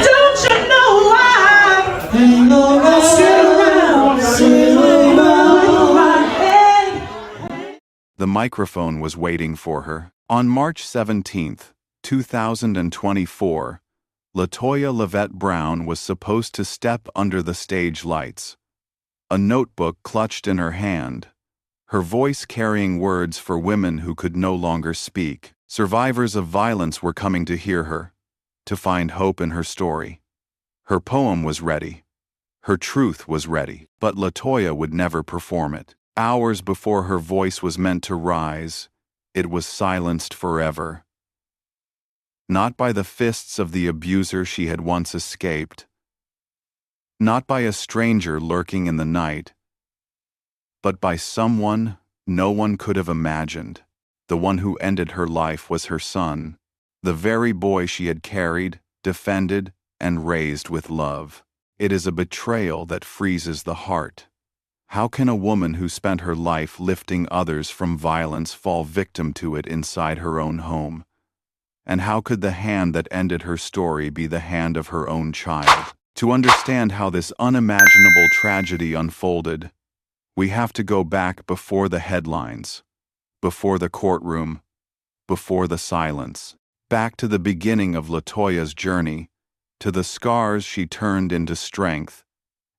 Don't you know why? Hang around, sit around my head. The microphone was waiting for her. On March 17, 2024, LaToya Levette Brown was supposed to step under the stage lights, a notebook clutched in her hand, her voice carrying words for women who could no longer speak. Survivors of violence were coming to hear her, to find hope in her story. Her poem was ready. Her truth was ready, but LaToya would never perform it. Hours before her voice was meant to rise, it was silenced forever. Not by the fists of the abuser she had once escaped, not by a stranger lurking in the night, but by someone no one could have imagined. The one who ended her life was her son, the very boy she had carried, defended, and raised with love. It is a betrayal that freezes the heart. How can a woman who spent her life lifting others from violence fall victim to it inside her own home? And how could the hand that ended her story be the hand of her own child? To understand how this unimaginable tragedy unfolded, we have to go back before the headlines, before the courtroom, before the silence, back to the beginning of LaToya's journey, to the scars she turned into strength,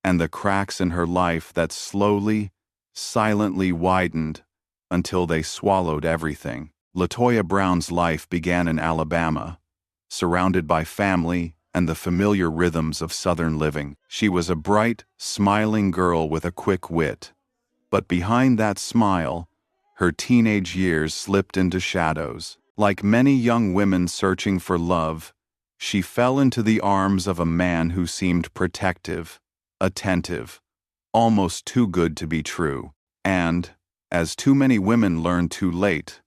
and the cracks in her life that slowly, silently widened until they swallowed everything. LaToya Brown's life began in Alabama, surrounded by family and the familiar rhythms of Southern living. She was a bright, smiling girl with a quick wit. But behind that smile, her teenage years slipped into shadows. Like many young women searching for love, she fell into the arms of a man who seemed protective, attentive, almost too good to be true. And, as too many women learned too late,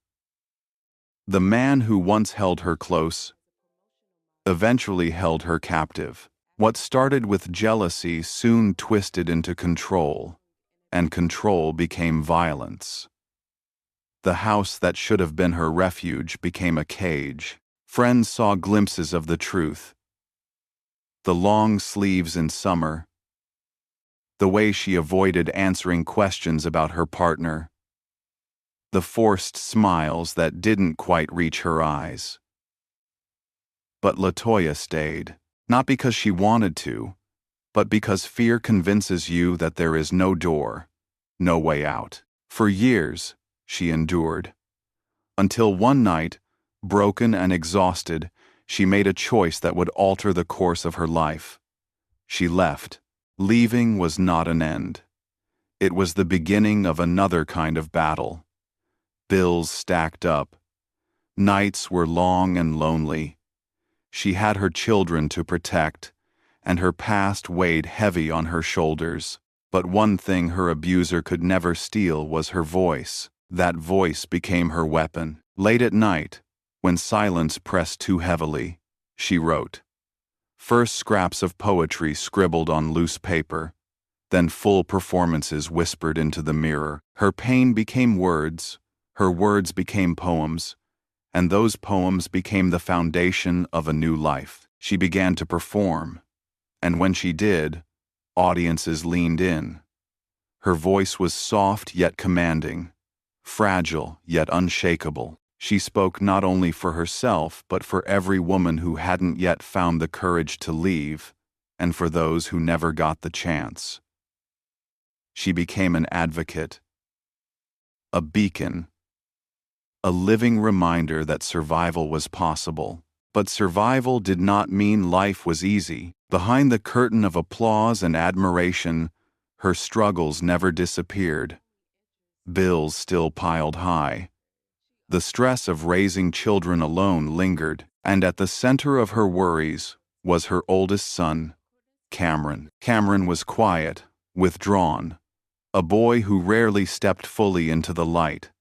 the man who once held her close eventually held her captive. What started with jealousy soon twisted into control, and control became violence. The house that should have been her refuge became a cage. Friends saw glimpses of the truth. The long sleeves in summer, the way she avoided answering questions about her partner, the forced smiles that didn't quite reach her eyes. But LaToya stayed, not because she wanted to, but because fear convinces you that there is no door, no way out. For years, she endured. Until one night, broken and exhausted, she made a choice that would alter the course of her life. She left. Leaving was not an end. It was the beginning of another kind of battle. Bills stacked up. Nights were long and lonely. She had her children to protect, and her past weighed heavy on her shoulders. But one thing her abuser could never steal was her voice. That voice became her weapon. Late at night, when silence pressed too heavily, she wrote. First scraps of poetry scribbled on loose paper, then full performances whispered into the mirror. Her pain became words, her words became poems, and those poems became the foundation of a new life. She began to perform, and when she did, audiences leaned in. Her voice was soft yet commanding, fragile yet unshakable. She spoke not only for herself, but for every woman who hadn't yet found the courage to leave, and for those who never got the chance. She became an advocate, a beacon, a living reminder that survival was possible. But survival did not mean life was easy. Behind the curtain of applause and admiration, her struggles never disappeared. Bills still piled high. The stress of raising children alone lingered, and at the center of her worries was her oldest son, Cameron. Cameron was quiet, withdrawn, a boy who rarely stepped fully into the light.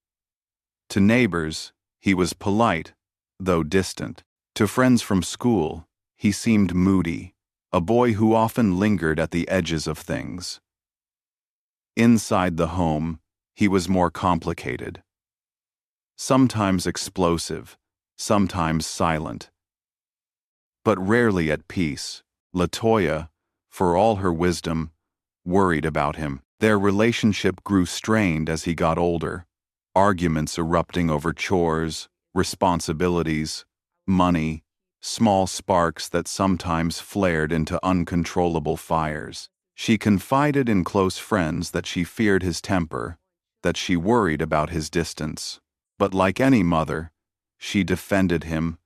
To neighbors, he was polite, though distant. To friends from school, he seemed moody, a boy who often lingered at the edges of things. Inside the home, he was more complicated. Sometimes explosive, sometimes silent, but rarely at peace. LaToya, for all her wisdom, worried about him. Their relationship grew strained as he got older, arguments erupting over chores, responsibilities, money, small sparks that sometimes flared into uncontrollable fires. She confided in close friends that she feared his temper, that she worried about his distance. But like any mother, she defended him,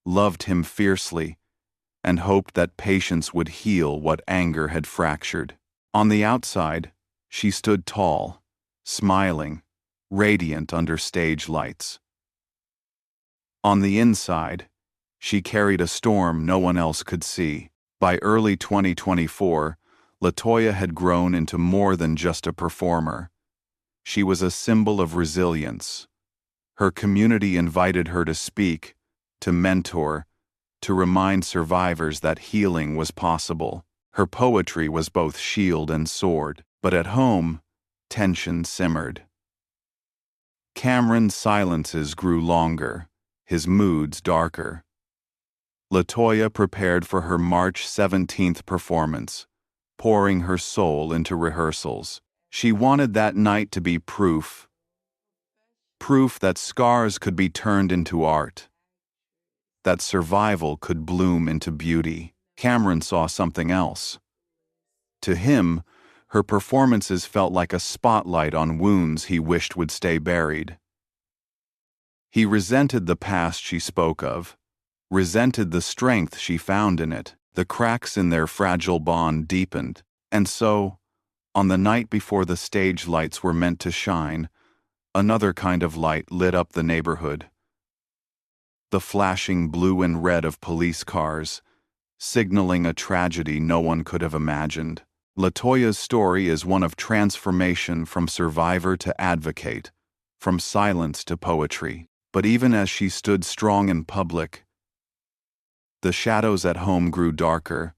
loved him fiercely, and hoped that patience would heal what anger had fractured. On the outside, she stood tall, smiling, radiant under stage lights. On the inside, she carried a storm no one else could see. By early 2024, LaToya had grown into more than just a performer. She was a symbol of resilience. Her community invited her to speak, to mentor, to remind survivors that healing was possible. Her poetry was both shield and sword, but at home, tension simmered. Cameron's silences grew longer, his moods darker. LaToya prepared for her March 17th performance, pouring her soul into rehearsals. She wanted that night to be proof that scars could be turned into art, that survival could bloom into beauty. Cameron saw something else. To him, her performances felt like a spotlight on wounds he wished would stay buried. He resented the past she spoke of, resented the strength she found in it. The cracks in their fragile bond deepened, and so, on the night before the stage lights were meant to shine, another kind of light lit up the neighborhood. The flashing blue and red of police cars, signaling a tragedy no one could have imagined. LaToya's story is one of transformation from survivor to advocate, from silence to poetry. But even as she stood strong in public, the shadows at home grew darker,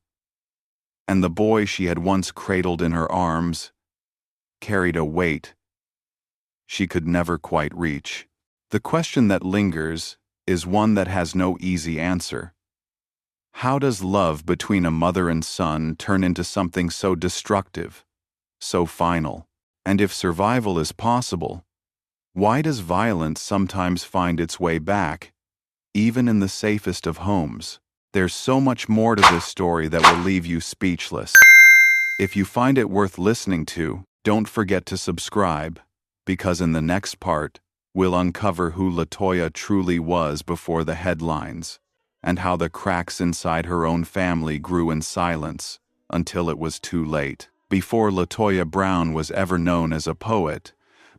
and the boy she had once cradled in her arms carried a weight she could never quite reach. The question that lingers is one that has no easy answer. How does love between a mother and son turn into something so destructive, so final? And if survival is possible, why does violence sometimes find its way back, even in the safest of homes? There's so much more to this story that will leave you speechless. If you find it worth listening to, don't forget to subscribe, because in the next part, we'll uncover who LaToya truly was before the headlines, and how the cracks inside her own family grew in silence until it was too late. Before LaToya Brown was ever known as a poet,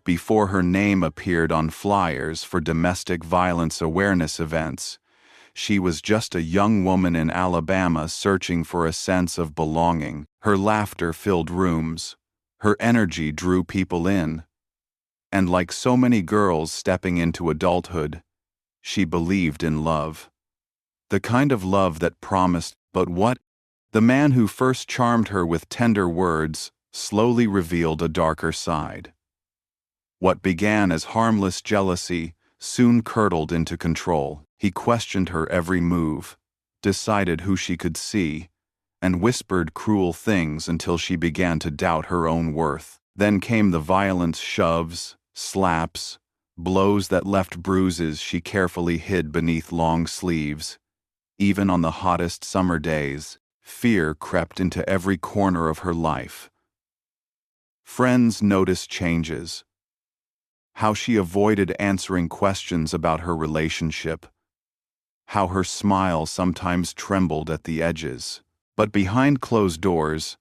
before her name appeared on flyers for domestic violence awareness events, she was just a young woman in Alabama searching for a sense of belonging. Her laughter filled rooms, her energy drew people in, and like so many girls stepping into adulthood, she believed in love. The kind of love that promised, but what? The man who first charmed her with tender words slowly revealed a darker side. What began as harmless jealousy soon curdled into control. He questioned her every move, decided who she could see, and whispered cruel things until she began to doubt her own worth. Then came the violent shoves, slaps, blows that left bruises she carefully hid beneath long sleeves. Even on the hottest summer days, fear crept into every corner of her life. Friends noticed changes. How she avoided answering questions about her relationship. How her smile sometimes trembled at the edges. But behind closed doors,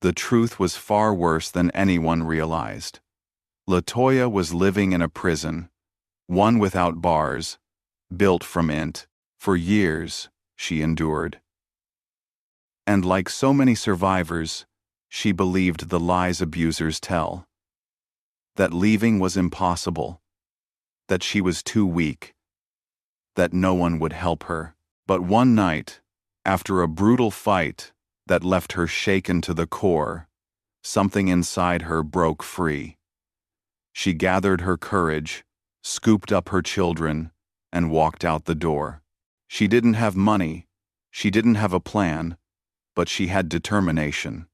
the truth was far worse than anyone realized. LaToya was living in a prison, one without bars, built from int. For years, she endured. And like so many survivors, she believed the lies abusers tell. That leaving was impossible, that she was too weak, that no one would help her. But one night, after a brutal fight that left her shaken to the core, something inside her broke free. She gathered her courage, scooped up her children, and walked out the door. She didn't have money, She didn't have a plan, but she had determination.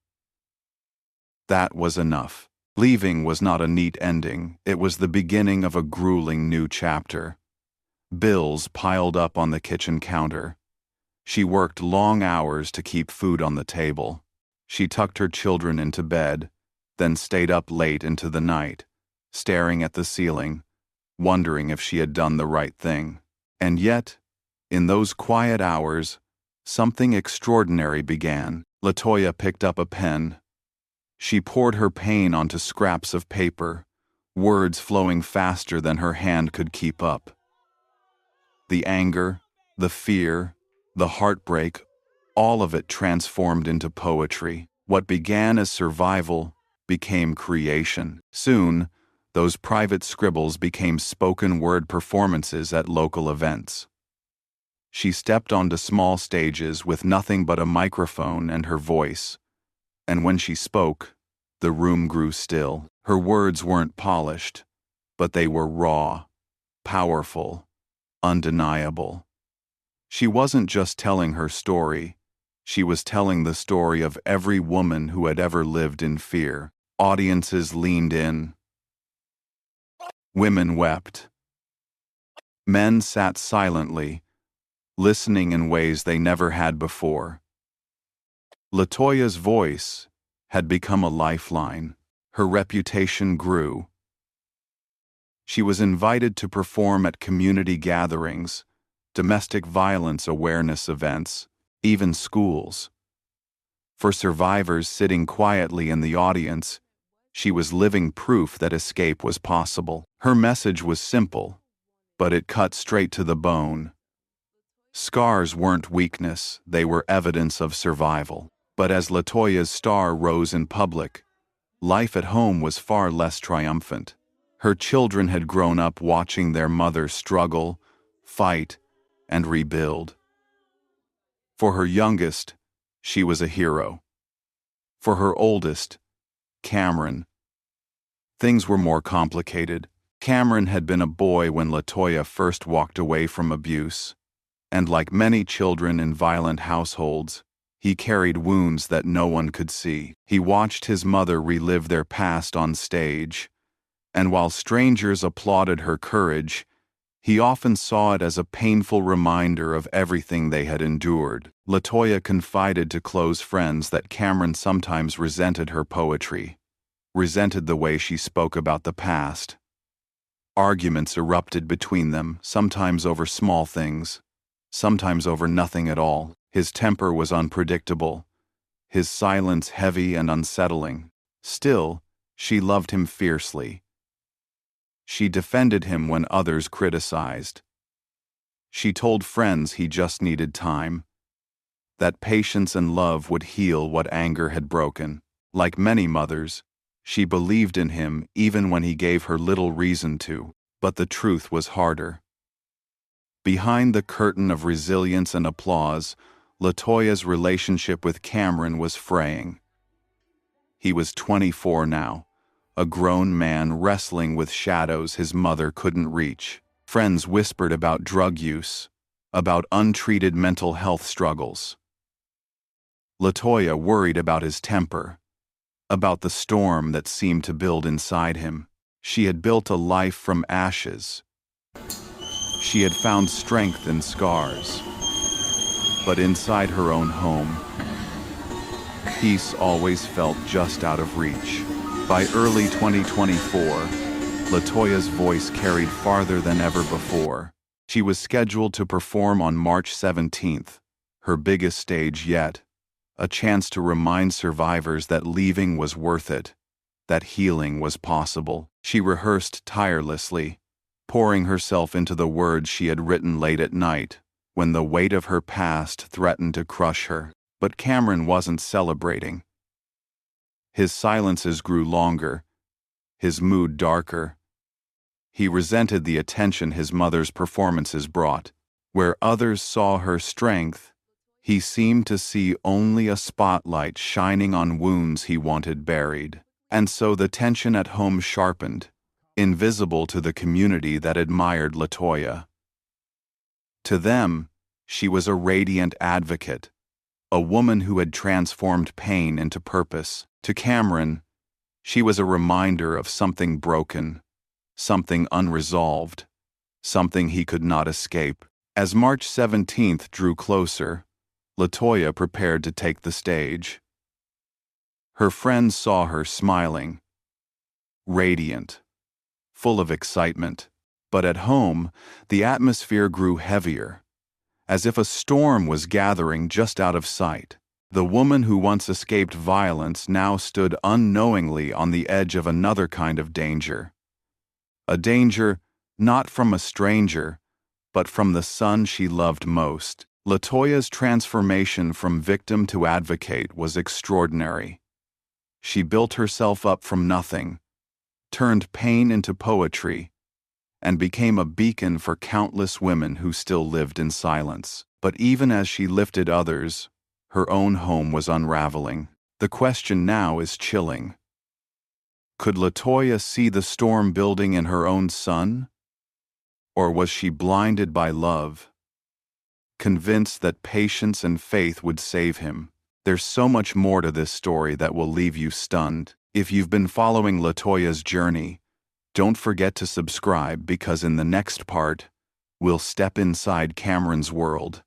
That was enough. Leaving was not a neat ending, it was the beginning of a grueling new chapter. Bills piled up on the kitchen counter. She worked long hours to keep food on the table. She tucked her children into bed, then stayed up late into the night, staring at the ceiling, wondering if she had done the right thing. And yet, in those quiet hours, something extraordinary began. LaToya picked up a pen. She poured her pain onto scraps of paper, words flowing faster than her hand could keep up. The anger, the fear, the heartbreak, all of it transformed into poetry. What began as survival became creation. Soon, those private scribbles became spoken-word performances at local events. She stepped onto small stages with nothing but a microphone and her voice, and when she spoke, the room grew still. Her words weren't polished, but they were raw, powerful, undeniable. She wasn't just telling her story, she was telling the story of every woman who had ever lived in fear. Audiences leaned in. Women wept. Men sat silently, listening in ways they never had before. LaToya's voice had become a lifeline. Her reputation grew. She was invited to perform at community gatherings, domestic violence awareness events, even schools. For survivors sitting quietly in the audience, she was living proof that escape was possible. Her message was simple, but it cut straight to the bone. Scars weren't weakness, they were evidence of survival. But as LaToya's star rose in public, life at home was far less triumphant. Her children had grown up watching their mother struggle, fight, and rebuild. For her youngest, she was a hero. For her oldest, Cameron, things were more complicated. Cameron had been a boy when LaToya first walked away from abuse, and like many children in violent households, he carried wounds that no one could see. He watched his mother relive their past on stage, and while strangers applauded her courage, he often saw it as a painful reminder of everything they had endured. LaToya confided to close friends that Cameron sometimes resented her poetry, resented the way she spoke about the past. Arguments erupted between them, sometimes over small things, sometimes over nothing at all. His temper was unpredictable, his silence heavy and unsettling. Still, she loved him fiercely. She defended him when others criticized. She told friends he just needed time, that patience and love would heal what anger had broken. Like many mothers, she believed in him even when he gave her little reason to, but the truth was harder. Behind the curtain of resilience and applause, LaToya's relationship with Cameron was fraying. He was 24 now, a grown man wrestling with shadows his mother couldn't reach. Friends whispered about drug use, about untreated mental health struggles. LaToya worried about his temper, about the storm that seemed to build inside him. She had built a life from ashes. She had found strength in scars. But inside her own home, peace always felt just out of reach. By early 2024, LaToya's voice carried farther than ever before. She was scheduled to perform on March 17th, her biggest stage yet, a chance to remind survivors that leaving was worth it, that healing was possible. She rehearsed tirelessly, pouring herself into the words she had written late at night, when the weight of her past threatened to crush her. But Cameron wasn't celebrating. His silences grew longer, his mood darker. He resented the attention his mother's performances brought. Where others saw her strength, he seemed to see only a spotlight shining on wounds he wanted buried. And so the tension at home sharpened, invisible to the community that admired LaToya. To them, She was a radiant advocate, a woman who had transformed pain into purpose. To Cameron, she was a reminder of something broken, something unresolved, something he could not escape. As March 17th drew closer, LaToya prepared to take the stage. Her friends saw her smiling, radiant, full of excitement. But at home, the atmosphere grew heavier, as if a storm was gathering just out of sight. The woman who once escaped violence now stood unknowingly on the edge of another kind of danger. A danger not from a stranger, but from the son she loved most. LaToya's transformation from victim to advocate was extraordinary. She built herself up from nothing, turned pain into poetry, and became a beacon for countless women who still lived in silence. But even as she lifted others, her own home was unraveling. The question now is chilling. Could LaToya see the storm building in her own son? Or was she blinded by love, convinced that patience and faith would save him? There's so much more to this story that will leave you stunned. If you've been following LaToya's journey, don't forget to subscribe, because in the next part, we'll step inside Cameron's world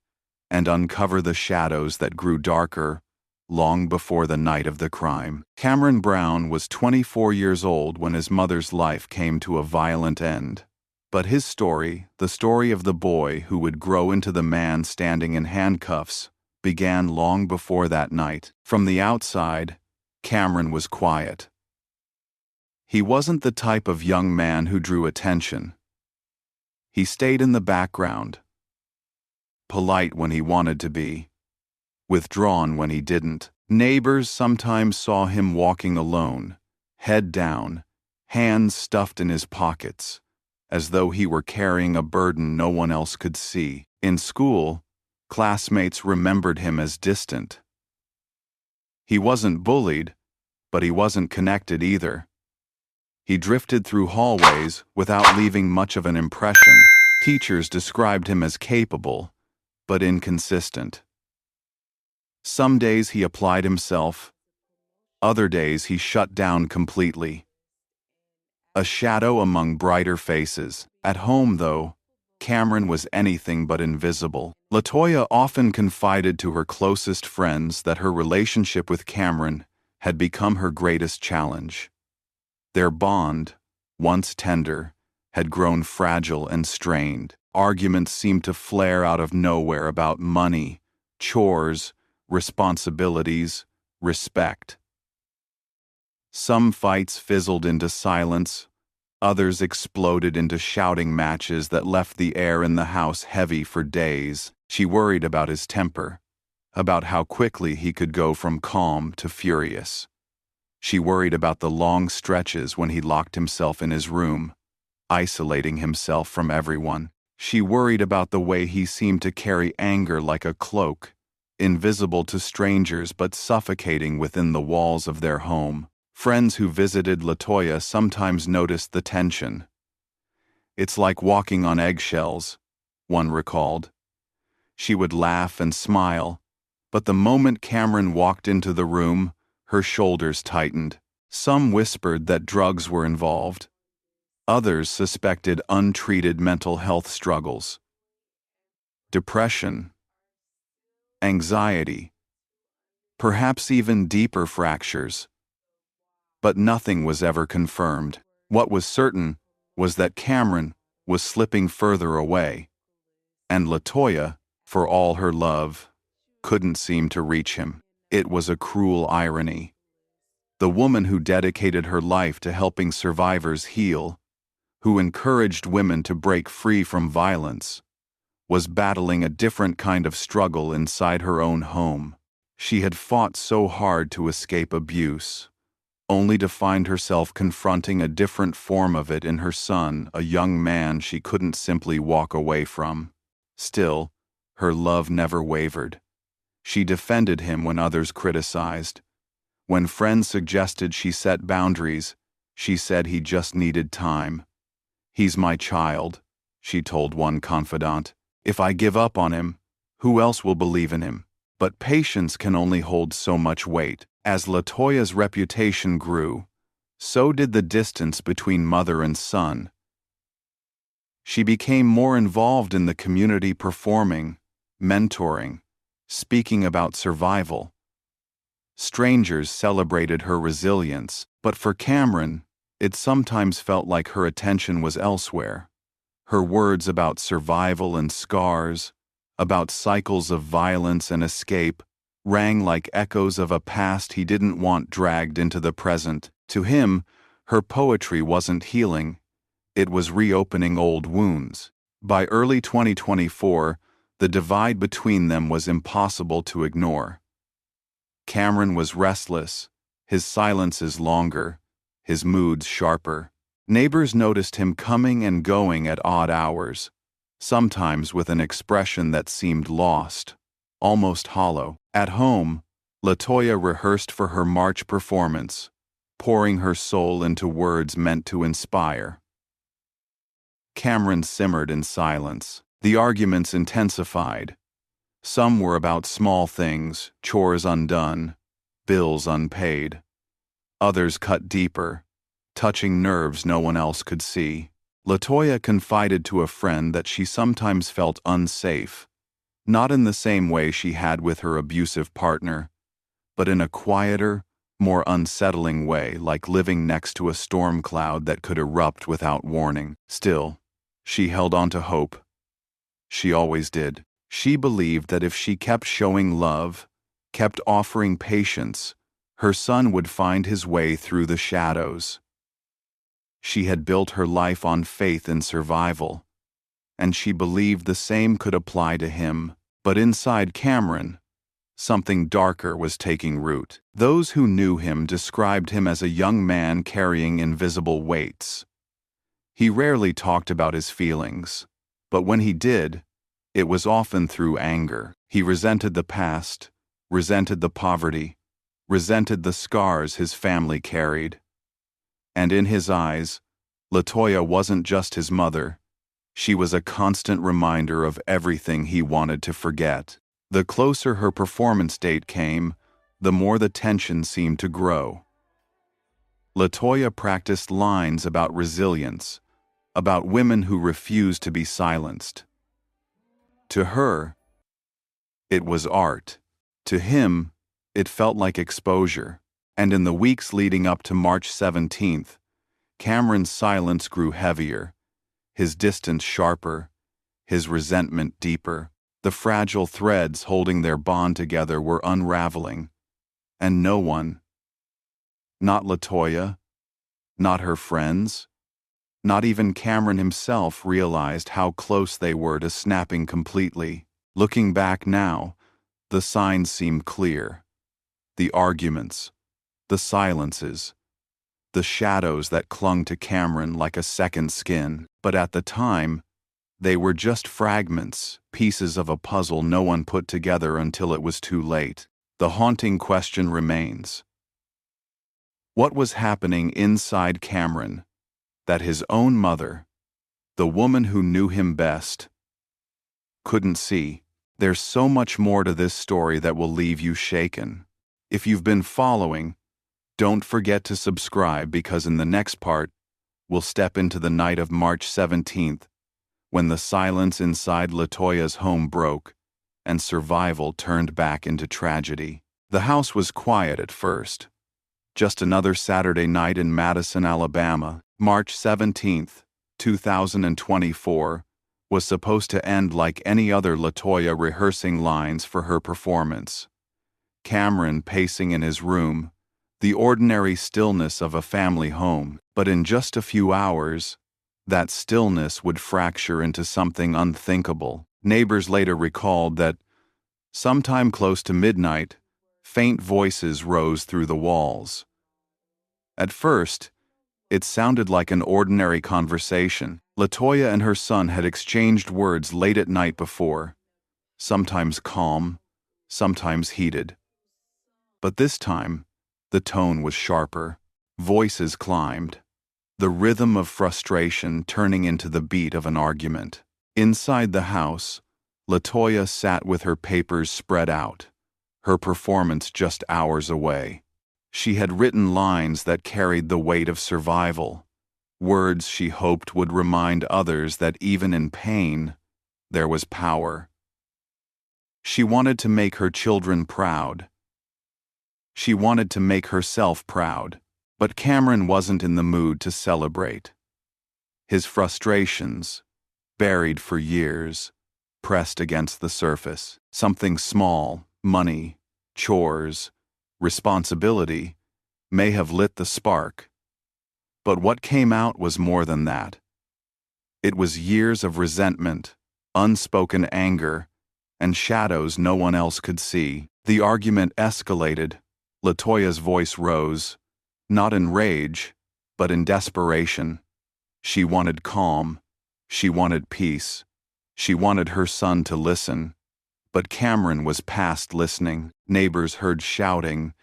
and uncover the shadows that grew darker long before the night of the crime. Cameron Brown was 24 years old when his mother's life came to a violent end. But his story, the story of the boy who would grow into the man standing in handcuffs, began long before that night. From the outside, Cameron was quiet. He wasn't the type of young man who drew attention. He stayed in the background, polite when he wanted to be, withdrawn when he didn't. Neighbors sometimes saw him walking alone, head down, hands stuffed in his pockets, as though he were carrying a burden no one else could see. In school, classmates remembered him as distant. He wasn't bullied, but he wasn't connected either. He drifted through hallways without leaving much of an impression. Teachers described him as capable, but inconsistent. Some days he applied himself, other days he shut down completely. A shadow among brighter faces. At home, though, Cameron was anything but invisible. LaToya often confided to her closest friends that her relationship with Cameron had become her greatest challenge. Their bond, once tender, had grown fragile and strained. Arguments seemed to flare out of nowhere about money, chores, responsibilities, respect. Some fights fizzled into silence, others exploded into shouting matches that left the air in the house heavy for days. She worried about his temper, about how quickly he could go from calm to furious. She worried about the long stretches when he locked himself in his room, isolating himself from everyone. She worried about the way he seemed to carry anger like a cloak, invisible to strangers but suffocating within the walls of their home. Friends who visited LaToya sometimes noticed the tension. "It's like walking on eggshells," one recalled. She would laugh and smile, but the moment Cameron walked into the room, her shoulders tightened. Some whispered that drugs were involved. Others suspected untreated mental health struggles. Depression, anxiety, perhaps even deeper fractures. But nothing was ever confirmed. What was certain was that Cameron was slipping further away, and LaToya, for all her love, couldn't seem to reach him. It was a cruel irony. The woman who dedicated her life to helping survivors heal, who encouraged women to break free from violence, was battling a different kind of struggle inside her own home. She had fought so hard to escape abuse, only to find herself confronting a different form of it in her son, a young man she couldn't simply walk away from. Still, her love never wavered. She defended him when others criticized. When friends suggested she set boundaries, she said he just needed time. "He's my child," she told one confidant. "If I give up on him, Who else will believe in him? But patience can only hold so much weight. As LaToya's reputation grew, so did the distance between mother and son. She became more involved in the community, performing, mentoring, speaking about survival. Strangers celebrated her resilience, but for Cameron, it sometimes felt like her attention was elsewhere. Her words about survival and scars, about cycles of violence and escape, rang like echoes of a past he didn't want dragged into the present. To him, her poetry wasn't healing, it was reopening old wounds. By early 2024, the divide between them was impossible to ignore. Cameron was restless, his silences longer, his moods sharper. Neighbors noticed him coming and going at odd hours, sometimes with an expression that seemed lost, almost hollow. At home, LaToya rehearsed for her March performance, pouring her soul into words meant to inspire. Cameron simmered in silence. The arguments intensified. Some were about small things, chores undone, bills unpaid. Others cut deeper, touching nerves no one else could see. LaToya confided to a friend that she sometimes felt unsafe, not in the same way she had with her abusive partner, but in a quieter, more unsettling way, like living next to a storm cloud that could erupt without warning. Still, she held on to hope. She always did. She believed that if she kept showing love, kept offering patience, her son would find his way through the shadows. She had built her life on faith in survival, and she believed the same could apply to him. But inside Cameron, something darker was taking root. Those who knew him described him as a young man carrying invisible weights. He rarely talked about his feelings, but when he did, it was often through anger. He resented the past, resented the poverty, resented the scars his family carried. And in his eyes, LaToya wasn't just his mother. She was a constant reminder of everything he wanted to forget. The closer her performance date came, the more the tension seemed to grow. LaToya practiced lines about resilience, about women who refused to be silenced. To her, it was art. To him, it felt like exposure. And in the weeks leading up to March 17th, Cameron's silence grew heavier, his distance sharper, his resentment deeper. The fragile threads holding their bond together were unraveling, and no one, not LaToya, not her friends, not even Cameron himself, realized how close they were to snapping completely. Looking back now, the signs seem clear. The arguments, the silences, the shadows that clung to Cameron like a second skin. But at the time, they were just fragments, pieces of a puzzle no one put together until it was too late. The haunting question remains. What was happening inside Cameron that his own mother, the woman who knew him best, couldn't see? There's so much more to this story that will leave you shaken. If you've been following, don't forget to subscribe, because in the next part, we'll step into the night of March 17th, when the silence inside LaToya's home broke and survival turned back into tragedy. The house was quiet at first. Just another Saturday night in Madison, Alabama. March 17th, 2024, was supposed to end like any other LaToya rehearsing lines for her performance. Cameron pacing in his room, the ordinary stillness of a family home. But in just a few hours, that stillness would fracture into something unthinkable. Neighbors later recalled that, sometime close to midnight, faint voices rose through the walls. At first, it sounded like an ordinary conversation. LaToya and her son had exchanged words late at night before, sometimes calm, sometimes heated. But this time, the tone was sharper. Voices climbed, the rhythm of frustration turning into the beat of an argument. Inside the house, LaToya sat with her papers spread out, her performance just hours away. She had written lines that carried the weight of survival, words she hoped would remind others that even in pain, there was power. She wanted to make her children proud. She wanted to make herself proud. But Cameron wasn't in the mood to celebrate. His frustrations, buried for years, pressed against the surface. Something small, money, chores, responsibility, may have lit the spark. But what came out was more than that. It was years of resentment, unspoken anger, and shadows no one else could see. The argument escalated. LaToya's voice rose, not in rage, but in desperation. She wanted calm. She wanted peace. She wanted her son to listen. But Cameron was past listening. Neighbors heard shouting,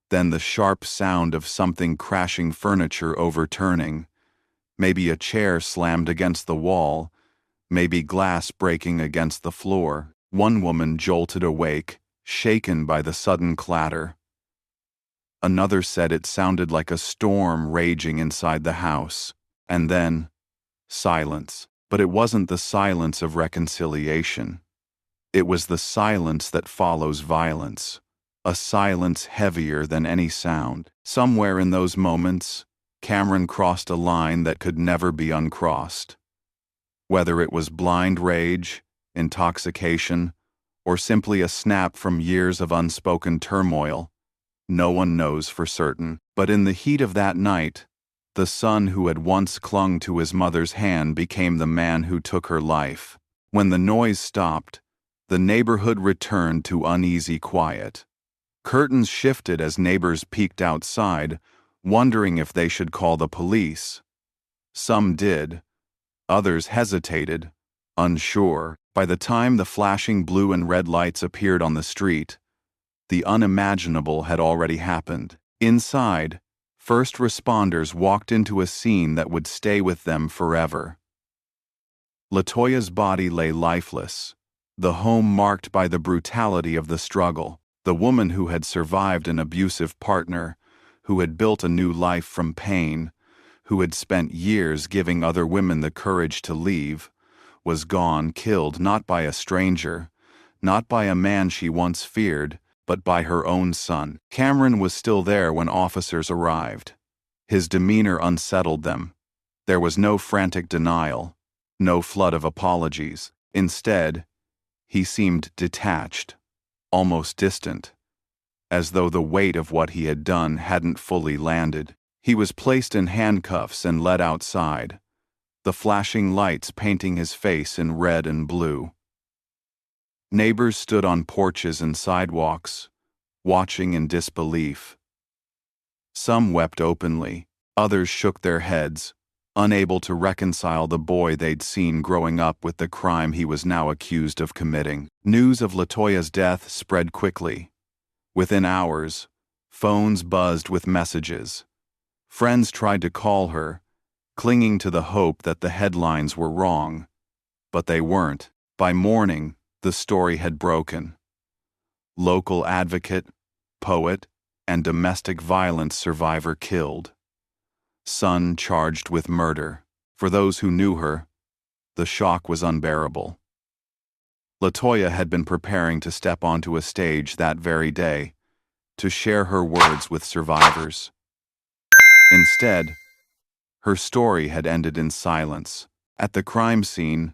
then the sharp sound of something crashing, furniture overturning. Maybe a chair slammed against the wall, maybe glass breaking against the floor. One woman jolted awake, shaken by the sudden clatter. Another said it sounded like a storm raging inside the house. And then, silence. But it wasn't the silence of reconciliation. It was the silence that follows violence. A silence heavier than any sound. Somewhere in those moments, Cameron crossed a line that could never be uncrossed. Whether it was blind rage, intoxication, or simply a snap from years of unspoken turmoil, no one knows for certain. But in the heat of that night, the son who had once clung to his mother's hand became the man who took her life. When the noise stopped, the neighborhood returned to uneasy quiet. Curtains shifted as neighbors peeked outside, wondering if they should call the police. Some did. Others hesitated, unsure. By the time the flashing blue and red lights appeared on the street, the unimaginable had already happened. Inside, first responders walked into a scene that would stay with them forever. LaToya's body lay lifeless, the home marked by the brutality of the struggle. The woman who had survived an abusive partner, who had built a new life from pain, who had spent years giving other women the courage to leave, was gone, killed not by a stranger, not by a man she once feared, but by her own son. Cameron was still there when officers arrived. His demeanor unsettled them. There was no frantic denial, no flood of apologies. Instead, he seemed detached, almost distant, as though the weight of what he had done hadn't fully landed. He was placed in handcuffs and led outside, the flashing lights painting his face in red and blue. Neighbors stood on porches and sidewalks, watching in disbelief. Some wept openly, others shook their heads, unable to reconcile the boy they'd seen growing up with the crime he was now accused of committing. News of LaToya's death spread quickly. Within hours, phones buzzed with messages. Friends tried to call her, clinging to the hope that the headlines were wrong. But they weren't. By morning, the story had broken. Local advocate, poet, and domestic violence survivor killed. Son charged with murder. For those who knew her, the shock was unbearable. LaToya had been preparing to step onto a stage that very day, to share her words with survivors. Instead, her story had ended in silence. At the crime scene,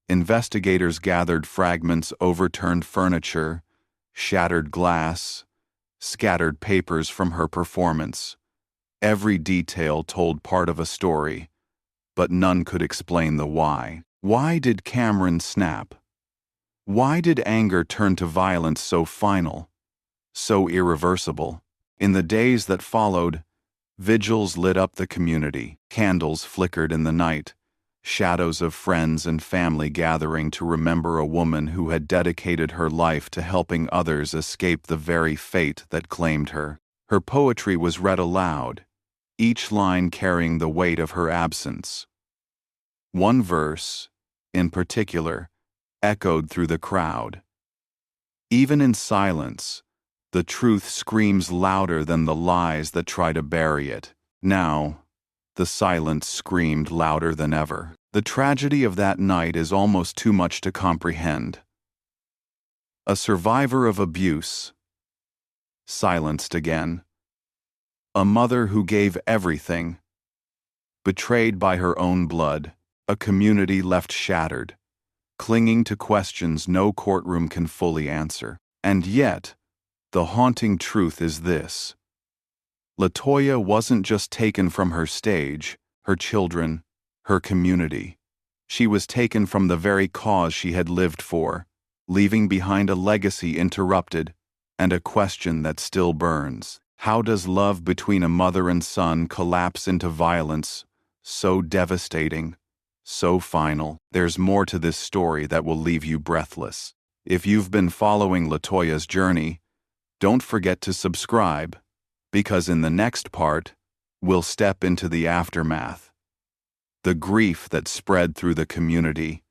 investigators gathered fragments, overturned furniture, shattered glass, scattered papers from her performance. Every detail told part of a story, but none could explain the why. Why did Cameron snap? Why did anger turn to violence so final, so irreversible? In the days that followed, vigils lit up the community. Candles flickered in the night, shadows of friends and family gathering to remember a woman who had dedicated her life to helping others escape the very fate that claimed her. Her poetry was read aloud, each line carrying the weight of her absence. One verse, in particular, echoed through the crowd. Even in silence, the truth screams louder than the lies that try to bury it. Now, the silence screamed louder than ever. The tragedy of that night is almost too much to comprehend. A survivor of abuse, silenced again. A mother who gave everything, betrayed by her own blood. A community left shattered, clinging to questions no courtroom can fully answer. And yet, the haunting truth is this: LaToya wasn't just taken from her stage, her children, her community. She was taken from the very cause she had lived for, leaving behind a legacy interrupted and a question that still burns. How does love between a mother and son collapse into violence so devastating, so final? There's more to this story that will leave you breathless. If you've been following LaToya's journey, don't forget to subscribe, because in the next part, we'll step into the aftermath. The grief that spread through the community,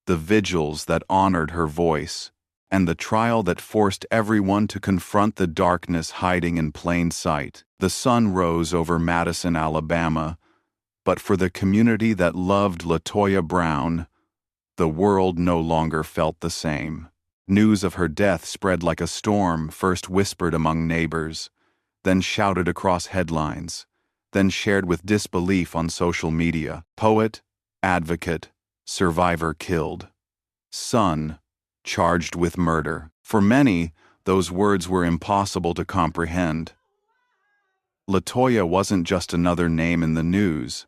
the vigils that honored her voice, and the trial that forced everyone to confront the darkness hiding in plain sight. The sun rose over Madison, Alabama, but for the community that loved LaToya Brown, the world no longer felt the same. News of her death spread like a storm, first whispered among neighbors, then shouted across headlines, then shared with disbelief on social media. Poet, advocate, survivor killed. Son, charged with murder. For many, those words were impossible to comprehend. LaToya wasn't just another name in the news.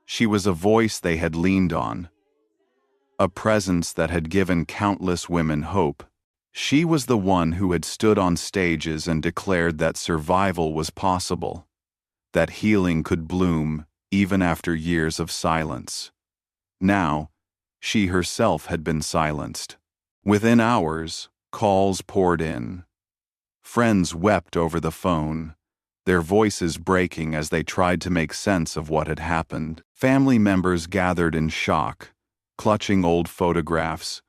She was a voice they had leaned on, a presence that had given countless women hope. She was the one who had stood on stages and declared that survival was possible, that healing could bloom even after years of silence. Now, she herself had been silenced. Within hours, calls poured in. Friends wept over the phone, their voices breaking as they tried to make sense of what had happened. Family members gathered in shock, clutching old photographs,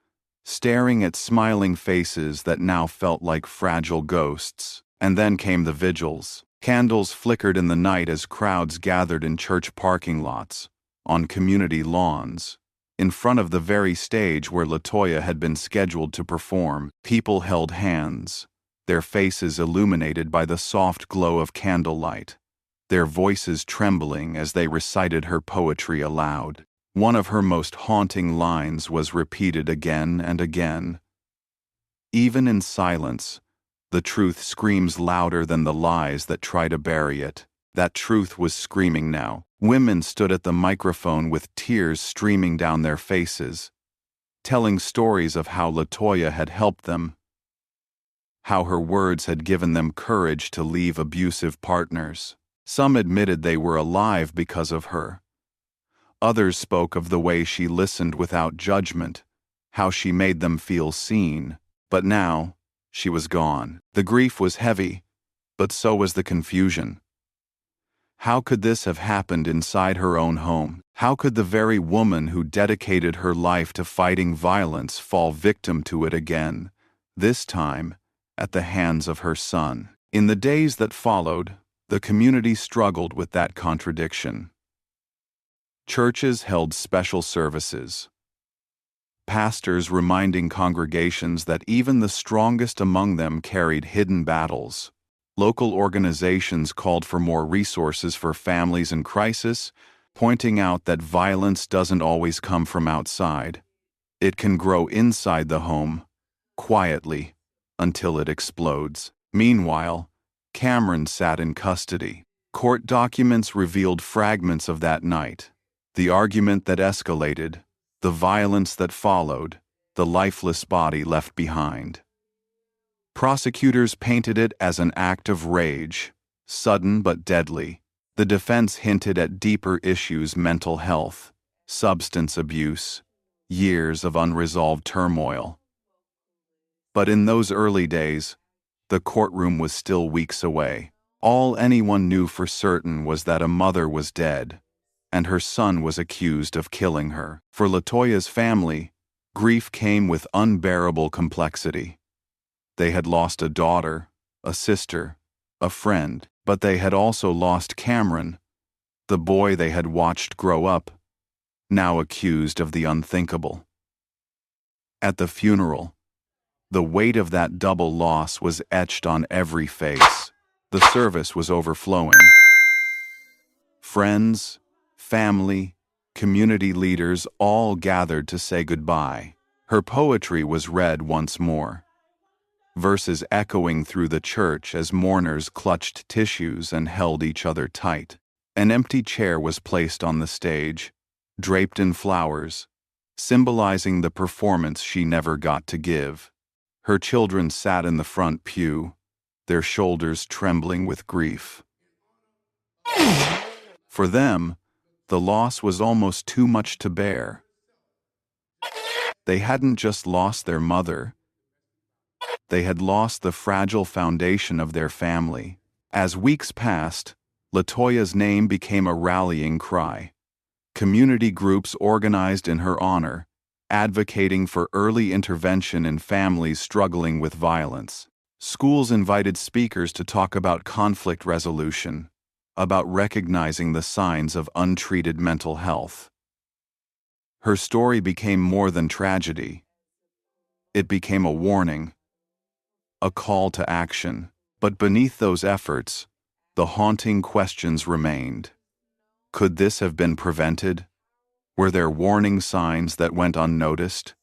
staring at smiling faces that now felt like fragile ghosts. And then came the vigils. Candles flickered in the night as crowds gathered in church parking lots, on community lawns, in front of the very stage where LaToya had been scheduled to perform. People held hands, their faces illuminated by the soft glow of candlelight, their voices trembling as they recited her poetry aloud. One of her most haunting lines was repeated again and again. Even in silence, the truth screams louder than the lies that try to bury it. That truth was screaming now. Women stood at the microphone with tears streaming down their faces, telling stories of how LaToya had helped them, how her words had given them courage to leave abusive partners. Some admitted they were alive because of her. Others spoke of the way she listened without judgment, how she made them feel seen. But now, she was gone. The grief was heavy, but so was the confusion. How could this have happened inside her own home? How could the very woman who dedicated her life to fighting violence fall victim to it again, this time at the hands of her son? In the days that followed, the community struggled with that contradiction. Churches held special services, pastors reminding congregations that even the strongest among them carried hidden battles. Local organizations called for more resources for families in crisis, pointing out that violence doesn't always come from outside. It can grow inside the home, quietly, until it explodes. Meanwhile, Cameron sat in custody. Court documents revealed fragments of that night. The argument that escalated, the violence that followed, the lifeless body left behind. Prosecutors painted it as an act of rage, sudden but deadly. The defense hinted at deeper issues: mental health, substance abuse, years of unresolved turmoil. But in those early days, the courtroom was still weeks away. All anyone knew for certain was that a mother was dead, and her son was accused of killing her. For LaToya's family, Grief came with unbearable complexity. They had lost a daughter, a sister, a friend, but they had also lost Cameron, the boy they had watched grow up, now accused of the unthinkable. At the funeral, the weight of that double loss was etched on every face. The service was overflowing. Friends, family, community leaders all gathered to say goodbye. Her poetry was read once more, verses echoing through the church as mourners clutched tissues and held each other tight. An empty chair was placed on the stage, draped in flowers, symbolizing the performance she never got to give. Her children sat in the front pew, their shoulders trembling with grief. For them, the loss was almost too much to bear. They hadn't just lost their mother, they had lost the fragile foundation of their family. As weeks passed, LaToya's name became a rallying cry. Community groups organized in her honor, advocating for early intervention in families struggling with violence. Schools invited speakers to talk about conflict resolution, about recognizing the signs of untreated mental health. Her story became more than tragedy. It became a warning, a call to action. But beneath those efforts, the haunting questions remained. Could this have been prevented? Were there warning signs that went unnoticed?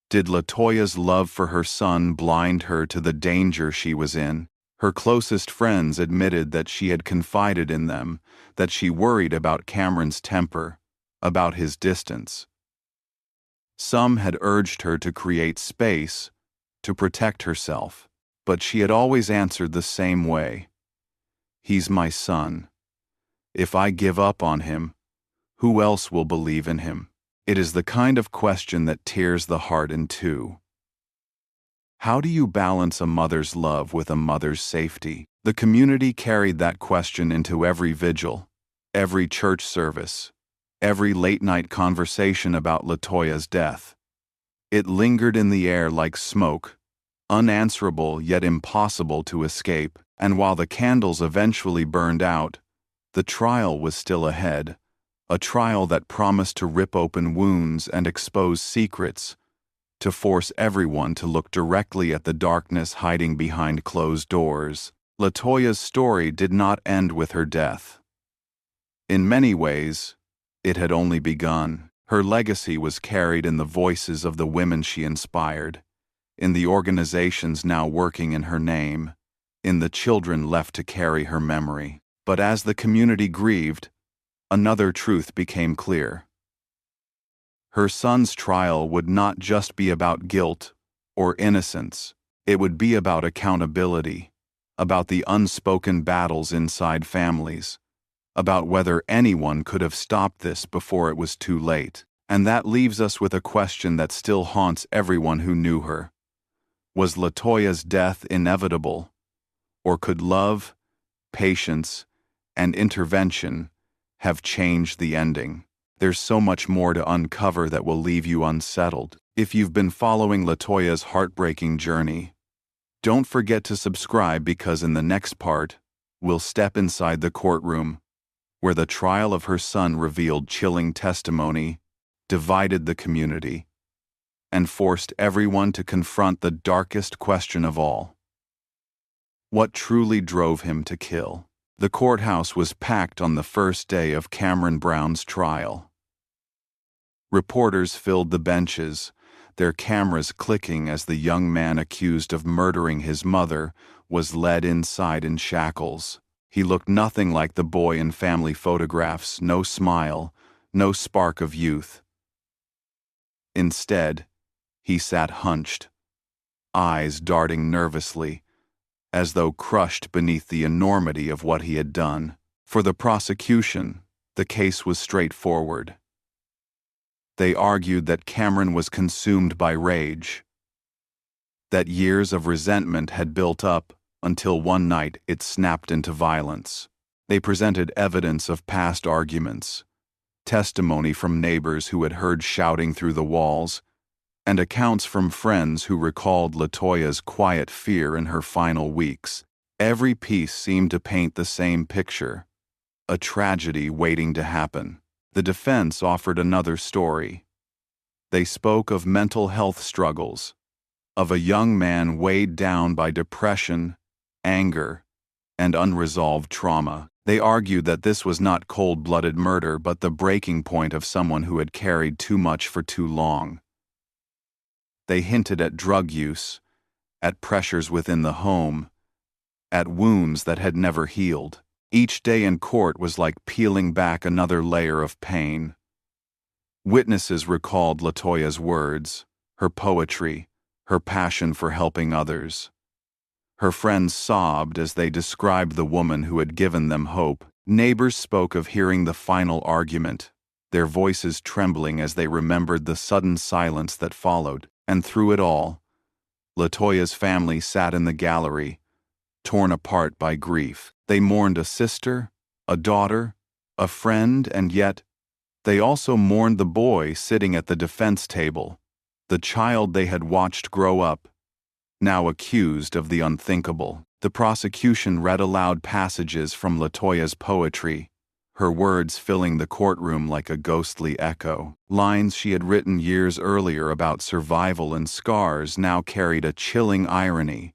Did LaToya's love for her son blind her to the danger she was in? Her closest friends admitted that she had confided in them, that she worried about Cameron's temper, about his distance. Some had urged her to create space, to protect herself, but she had always answered the same way. He's my son. If I give up on him, who else will believe in him? It is the kind of question that tears the heart in two. How do you balance a mother's love with a mother's safety? The community carried that question into every vigil, every church service, every late-night conversation about LaToya's death. It lingered in the air like smoke, unanswerable yet impossible to escape, and while the candles eventually burned out, the trial was still ahead, a trial that promised to rip open wounds and expose secrets, to force everyone to look directly at the darkness hiding behind closed doors. LaToya's story did not end with her death. In many ways, it had only begun. Her legacy was carried in the voices of the women she inspired, in the organizations now working in her name, in the children left to carry her memory. But as the community grieved, another truth became clear. Her son's trial would not just be about guilt or innocence. It would be about accountability, about the unspoken battles inside families, about whether anyone could have stopped this before it was too late. And that leaves us with a question that still haunts everyone who knew her. Was LaToya's death inevitable? Or could love, patience, and intervention have changed the ending? There's so much more to uncover that will leave you unsettled. If you've been following LaToya's heartbreaking journey, don't forget to subscribe, because in the next part, we'll step inside the courtroom, where the trial of her son revealed chilling testimony, divided the community, and forced everyone to confront the darkest question of all. What truly drove him to kill? The courthouse was packed on the first day of Cameron Brown's trial. Reporters filled the benches, their cameras clicking as the young man accused of murdering his mother was led inside in shackles. He looked nothing like the boy in family photographs, no smile, no spark of youth. Instead, he sat hunched, eyes darting nervously, as though crushed beneath the enormity of what he had done. For the prosecution, the case was straightforward. They argued that Cameron was consumed by rage, that years of resentment had built up until one night it snapped into violence. They presented evidence of past arguments, testimony from neighbors who had heard shouting through the walls, and accounts from friends who recalled LaToya's quiet fear in her final weeks. Every piece seemed to paint the same picture: a tragedy waiting to happen. The defense offered another story. They spoke of mental health struggles, of a young man weighed down by depression, anger, and unresolved trauma. They argued that this was not cold-blooded murder but the breaking point of someone who had carried too much for too long. They hinted at drug use, at pressures within the home, at wounds that had never healed. Each day in court was like peeling back another layer of pain. Witnesses recalled LaToya's words, her poetry, her passion for helping others. Her friends sobbed as they described the woman who had given them hope. Neighbors spoke of hearing the final argument, their voices trembling as they remembered the sudden silence that followed. And through it all, LaToya's family sat in the gallery, torn apart by grief. They mourned a sister, a daughter, a friend, and yet they also mourned the boy sitting at the defense table, the child they had watched grow up, now accused of the unthinkable. The prosecution read aloud passages from LaToya's poetry, her words filling the courtroom like a ghostly echo. Lines she had written years earlier about survival and scars now carried a chilling irony.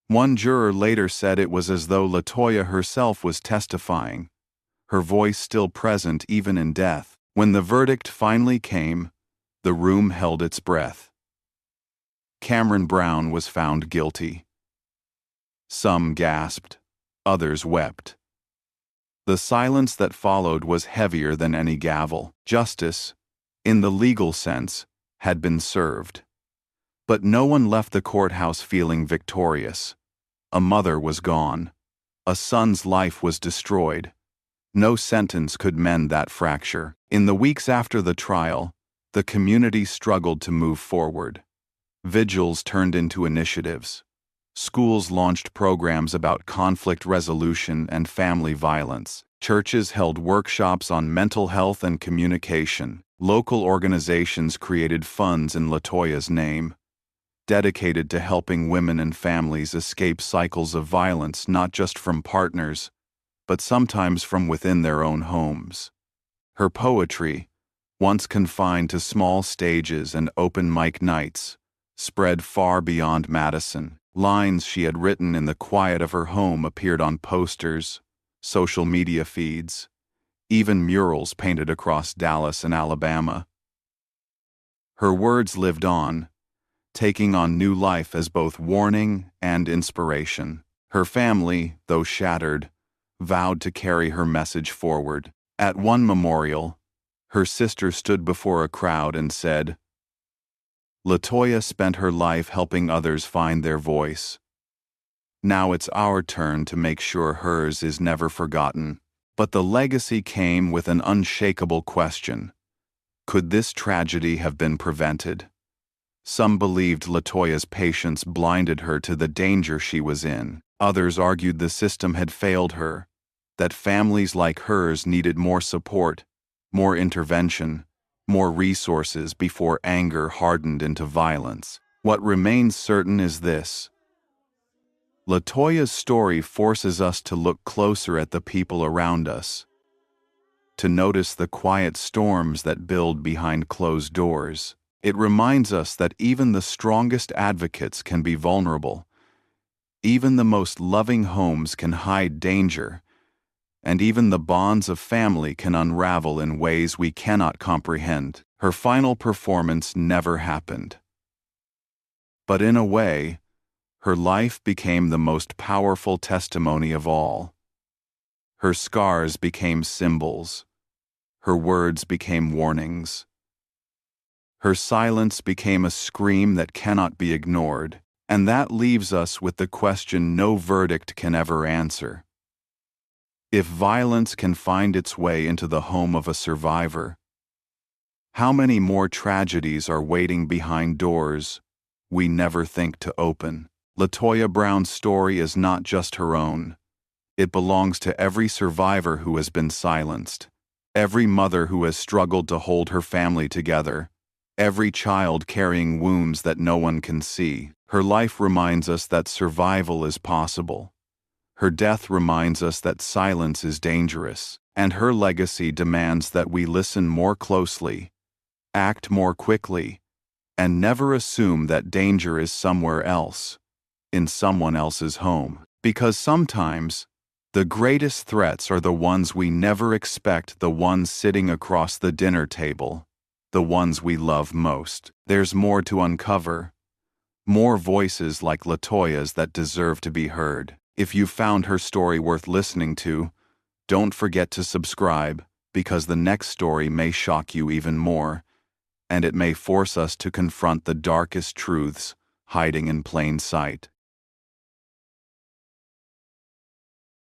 One juror later said it was as though LaToya herself was testifying, her voice still present even in death. When the verdict finally came, the room held its breath. Cameron Brown was found guilty. Some gasped, others wept. The silence that followed was heavier than any gavel. Justice, in the legal sense, had been served. But no one left the courthouse feeling victorious. A mother was gone. A son's life was destroyed. No sentence could mend that fracture. In the weeks after the trial, the community struggled to move forward. Vigils turned into initiatives. Schools launched programs about conflict resolution and family violence. Churches held workshops on mental health and communication. Local organizations created funds in LaToya's name, dedicated to helping women and families escape cycles of violence not just from partners, but sometimes from within their own homes. Her poetry, once confined to small stages and open mic nights, spread far beyond Madison. Lines she had written in the quiet of her home appeared on posters, social media feeds, even murals painted across Dallas and Alabama. Her words lived on, taking on new life as both warning and inspiration. Her family, though shattered, vowed to carry her message forward. At one memorial, her sister stood before a crowd and said, "LaToya spent her life helping others find their voice. Now it's our turn to make sure hers is never forgotten." But the legacy came with an unshakable question. Could this tragedy have been prevented? Some believed LaToya's patience blinded her to the danger she was in. Others argued the system had failed her, that families like hers needed more support, more intervention, more resources before anger hardened into violence. What remains certain is this: LaToya's story forces us to look closer at the people around us, to notice the quiet storms that build behind closed doors. It reminds us that even the strongest advocates can be vulnerable, even the most loving homes can hide danger, and even the bonds of family can unravel in ways we cannot comprehend. Her final performance never happened. But in a way, her life became the most powerful testimony of all. Her scars became symbols. Her words became warnings. Her silence became a scream that cannot be ignored, and that leaves us with the question no verdict can ever answer. If violence can find its way into the home of a survivor, how many more tragedies are waiting behind doors we never think to open? LaToya Brown's story is not just her own. It belongs to every survivor who has been silenced, every mother who has struggled to hold her family together, every child carrying wounds that no one can see. Her life reminds us that survival is possible. Her death reminds us that silence is dangerous, and her legacy demands that we listen more closely, act more quickly, and never assume that danger is somewhere else, in someone else's home. Because sometimes, the greatest threats are the ones we never expect, the ones sitting across the dinner table, the ones we love most. There's more to uncover, more voices like LaToya's that deserve to be heard. If you found her story worth listening to, don't forget to subscribe, because the next story may shock you even more, and it may force us to confront the darkest truths hiding in plain sight.